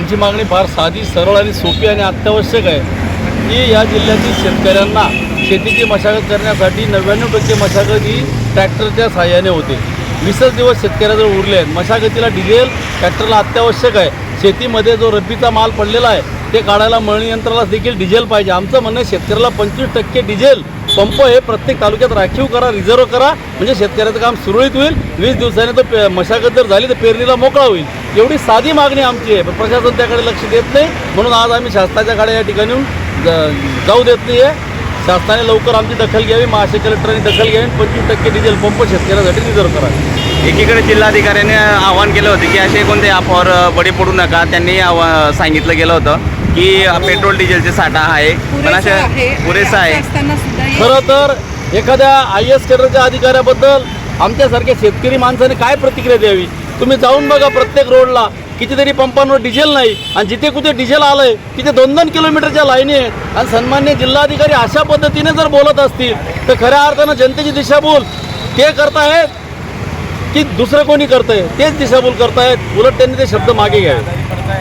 त्यांची मागणी फार साधी, सरळ आणि सोपी आणि अत्यावश्यक आहे की या जिल्ह्यातील शेतकऱ्यांना शेतीची मशागत करण्यासाठी 99% मशागत ही ट्रॅक्टरच्या सहाय्याने होते. 20 दिवस शेतकऱ्याजवळ उरले आहेत. मशागतीला डिझेल ट्रॅक्टरला अत्यावश्यक आहे. शेतीमध्ये जो रब्बीचा माल पडलेला आहे ते काढायला मळणी यंत्राला देखील डिझेल पाहिजे. आमचं म्हणणं आहे शेतकऱ्याला 25% डिझेल पंप हे प्रत्येक तालुक्यात राखीव करा, रिझर्व करा, म्हणजे शेतकऱ्याचं काम सुरळीत होईल. 20 दिवसाने तो मशागत जर झाली तर पेरणीला मोकळा होईल. एवढी साधी मागणी आमची आहे, पण प्रशासन त्याकडे लक्ष देत नाही. म्हणून आज आम्ही शासनाच्या गाड्या या ठिकाणी जाऊ देत नाही आहे. शासनाने लवकर आमची दखल घ्यावी, महाराष्ट्र कलेक्टरांनी दखल घ्यावी, 25% डिझेल पंप शेतकऱ्यासाठी रिझर्व करा. एकीकडे जिल्हाधिकाऱ्यांनी आवाहन केलं होतं की असे कोणते अफवावर बळी पडू नका. त्यांनी सांगितलं गेलं होतं की पेट्रोल डिझेलचे साठा आहे, पण असे पुरेसा आहे. खरं तर एखाद्या IAS केडरच्या अधिकाऱ्याबद्दल आमच्यासारख्या शेतकरी माणसाने काय प्रतिक्रिया द्यावी? तुम्ही जाऊन बघा, प्रत्येक रोडला कितीतरी पंपांवर डिझेल नाही आणि जिथे कुठे डिझेल आलं आहे तिथे 2-2 किलोमीटरच्या लाईनी आहेत. आणि सन्मान्य जिल्हाधिकारी अशा पद्धतीने जर बोलत असतील तर खऱ्या अर्थानं जनतेची दिशाभूल ते करतायत की दुसरं कोणी करतंय? तेच दिशाभूल करतायत. उलट त्यांनी ते शब्द मागे घ्यावे.